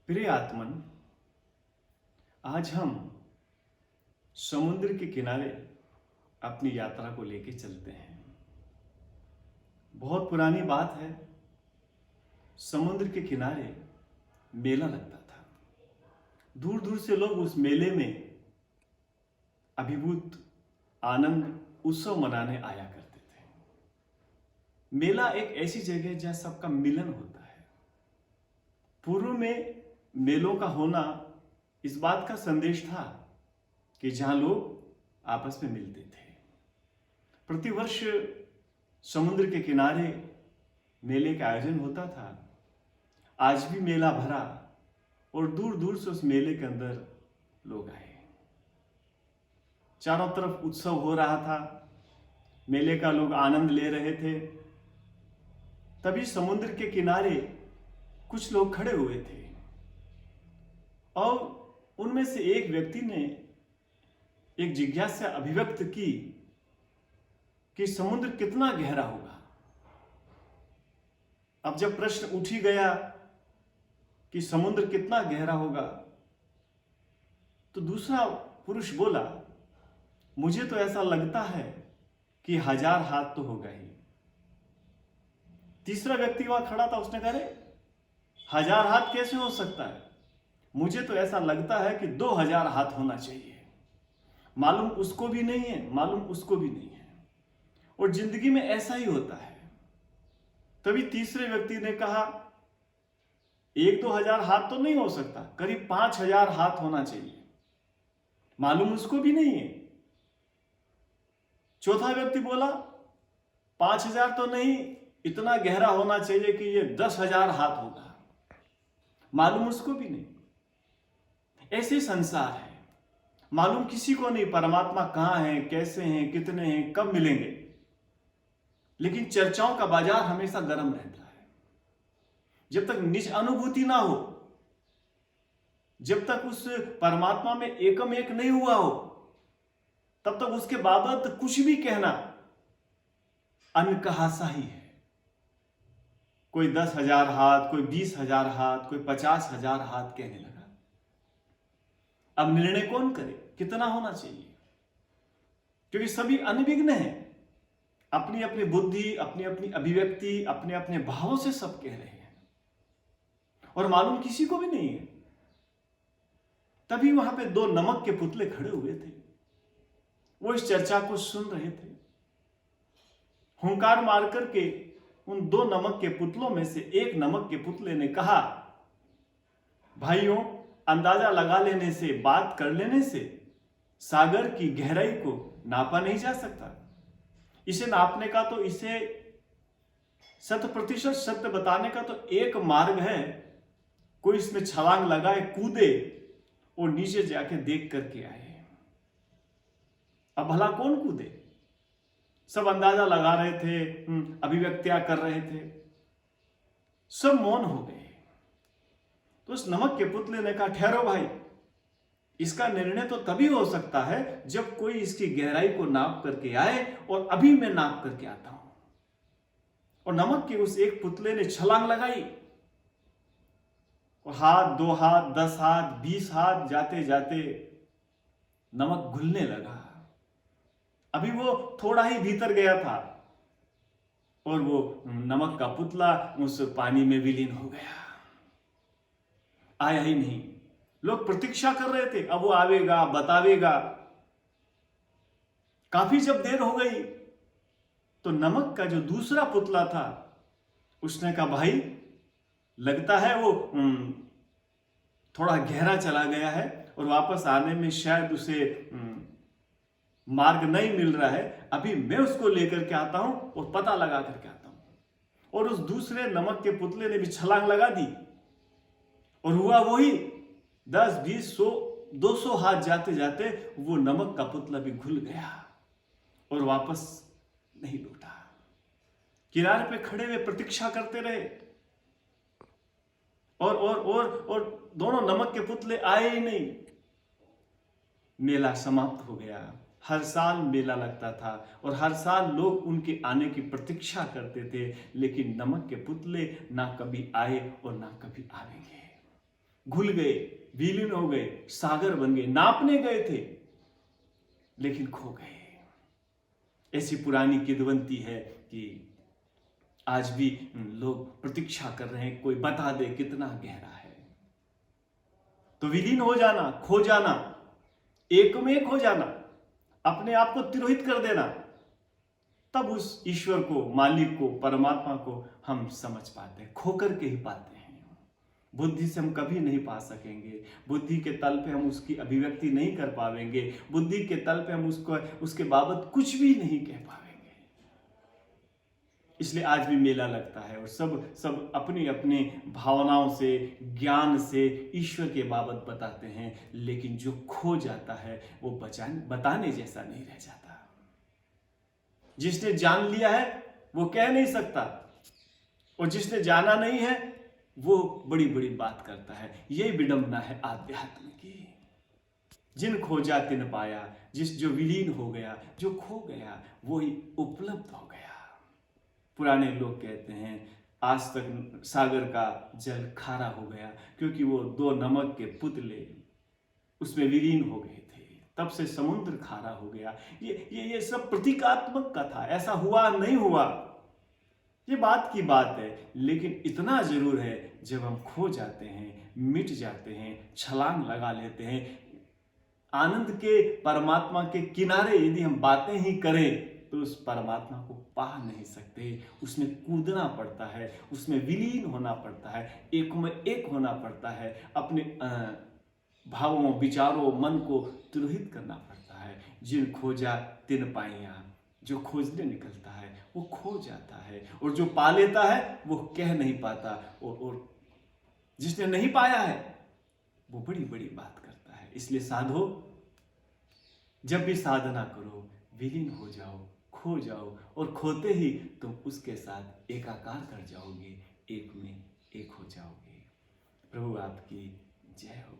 प्रिय आत्मन, आज हम समुद्र के किनारे अपनी यात्रा को लेके चलते हैं। बहुत पुरानी बात है, समुद्र के किनारे मेला लगता था। दूर दूर से लोग उस मेले में अभिभूत आनंद उत्सव मनाने आया करते थे। मेला एक ऐसी जगह है जहां सबका मिलन होता है। पूर्व में मेलों का होना इस बात का संदेश था कि जहां लोग आपस में मिलते थे। प्रतिवर्ष समुद्र के किनारे मेले का आयोजन होता था। आज भी मेला भरा और दूर दूर से उस मेले के अंदर लोग आए। चारों तरफ उत्सव हो रहा था, मेले का लोग आनंद ले रहे थे। तभी समुद्र के किनारे कुछ लोग खड़े हुए थे और उनमें से एक व्यक्ति ने एक जिज्ञासा अभिव्यक्त की कि समुद्र कितना गहरा होगा। अब जब प्रश्न उठ ही गया कि समुद्र कितना गहरा होगा, तो दूसरा पुरुष बोला, मुझे तो ऐसा लगता है कि 1000 हाथ तो होगा ही। तीसरा व्यक्ति वहां खड़ा था, उसने कहा, अरे 1000 हाथ कैसे हो सकता है? मुझे तो ऐसा लगता है कि 2000 हाथ होना चाहिए। मालूम उसको भी नहीं है, मालूम उसको भी नहीं है। और जिंदगी में ऐसा ही होता है। तभी तीसरे व्यक्ति ने कहा, 1-2 हजार हाथ तो नहीं हो सकता, करीब 5000 हाथ होना चाहिए। मालूम उसको भी नहीं है। चौथा व्यक्ति बोला, 5000 तो नहीं, इतना गहरा होना चाहिए कि ये 10,000 हाथ होगा। मालूम उसको भी नहीं। ऐसे संसार है, मालूम किसी को नहीं परमात्मा कहां है, कैसे हैं, कितने हैं, कब मिलेंगे। लेकिन चर्चाओं का बाजार हमेशा गर्म रहता है। जब तक निज अनुभूति ना हो, जब तक उस परमात्मा में एकम एक नहीं हुआ हो, तब तक उसके बाबत कुछ भी कहना अनकहा सा ही है। कोई 10,000 हाथ, कोई 20,000 हाथ, कोई 50,000 हाथ कहने लगा। अब निर्णय कौन करे कितना होना चाहिए? क्योंकि सभी अनभिज्ञ हैं। अपनी अपनी बुद्धि, अपनी अपनी अभिव्यक्ति, अपने अपने भावों से सब कह रहे हैं और मालूम किसी को भी नहीं है। तभी वहां पे 2 नमक के पुतले खड़े हुए थे। वो इस चर्चा को सुन रहे थे। हुंकार मार करके उन 2 नमक के पुतलों में से एक नमक के पुतले ने कहा, भाइयों, अंदाजा लगा लेने से, बात कर लेने से सागर की गहराई को नापा नहीं जा सकता। इसे नापने का तो, इसे 100% सत्य बताने का तो एक मार्ग है, कोई इसमें छलांग लगाए, कूदे और नीचे जाके देख करके आए। अब भला कौन कूदे? सब अंदाजा लगा रहे थे, अभिव्यक्तियां कर रहे थे, सब मौन हो गए। तो उस नमक के पुतले ने कहा, ठहरो भाई, इसका निर्णय तो तभी हो सकता है जब कोई इसकी गहराई को नाप करके आए, और अभी मैं नाप करके आता हूं। और नमक के उस एक पुतले ने छलांग लगाई और हाथ, 2 हाथ, 10 हाथ, 20 हाथ जाते जाते नमक घुलने लगा। अभी वो थोड़ा ही भीतर गया था और वो नमक का पुतला उस पानी में विलीन हो गया। आया ही नहीं। लोग प्रतीक्षा कर रहे थे, अब वो आवेगा, बतावेगा। काफी जब देर हो गई तो नमक का जो दूसरा पुतला था, उसने कहा, भाई, लगता है वो थोड़ा गहरा चला गया है और वापस आने में शायद उसे मार्ग नहीं मिल रहा है। अभी मैं उसको लेकर के आता हूं और पता लगा करके आता हूं। और उस दूसरे नमक के पुतले ने भी छलांग लगा दी और हुआ वही, 10, 20, 100, 200 हाथ जाते जाते वो नमक का पुतला भी घुल गया और वापस नहीं लौटा। किनारे पे खड़े हुए प्रतीक्षा करते रहे और दोनों नमक के पुतले आए ही नहीं। मेला समाप्त हो गया। हर साल मेला लगता था और हर साल लोग उनके आने की प्रतीक्षा करते थे, लेकिन नमक के पुतले ना कभी आए और ना कभी आएंगे। घुल गए, विलीन हो गए, सागर बन गए, नापने गए थे लेकिन खो गए। ऐसी पुरानी किंवदंती है कि आज भी लोग प्रतीक्षा कर रहे हैं कोई बता दे कितना गहरा है। तो विलीन हो जाना, खो जाना, एक में एक हो जाना, अपने आप को तिरोहित कर देना, तब उस ईश्वर को, मालिक को, परमात्मा को हम समझ पाते हैं। खोकर के ही पाते हैं। बुद्धि से हम कभी नहीं पा सकेंगे। बुद्धि के तल पे हम उसकी अभिव्यक्ति नहीं कर पाएंगे। बुद्धि के तल पे हम उसके बाबत कुछ भी नहीं कह पाएंगे। इसलिए आज भी मेला लगता है और सब अपनी अपनी भावनाओं से, ज्ञान से ईश्वर के बाबत बताते हैं, लेकिन जो खो जाता है वो बताने जैसा नहीं रह जाता। जिसने जान लिया है वो कह नहीं सकता, और जिसने जाना नहीं है वो बड़ी बड़ी बात करता है। यही विडंबना है आध्यात्म की। जिन खोजा तिन पाया, जो विलीन हो गया, जो खो गया, वो ही उपलब्ध हो गया। पुराने लोग कहते हैं आज तक सागर का जल खारा हो गया, क्योंकि वो दो नमक के पुतले उसमें विलीन हो गए थे, तब से समुद्र खारा हो गया। ये सब प्रतीकात्मक कथा, ऐसा हुआ नहीं हुआ, ये बात की बात है। लेकिन इतना जरूर है, जब हम खो जाते हैं, मिट जाते हैं, छलांग लगा लेते हैं, आनंद के परमात्मा के किनारे यदि हम बातें ही करें तो उस परमात्मा को पा नहीं सकते। उसमें कूदना पड़ता है, उसमें विलीन होना पड़ता है, एक में एक होना पड़ता है, अपने भावों, विचारों, मन को तिरोहित करना पड़ता है। जिन खोजा तिन पाइया, जो खोजने निकलता है वो खो जाता है, और जो पा लेता है वो कह नहीं पाता, और जिसने नहीं पाया है वो बड़ी बड़ी बात करता है। इसलिए साधो, जब भी साधना करो, विलीन हो जाओ, खो जाओ, और खोते ही तुम उसके साथ एकाकार कर जाओगे, एक में एक हो जाओगे। प्रभु आपकी जय हो।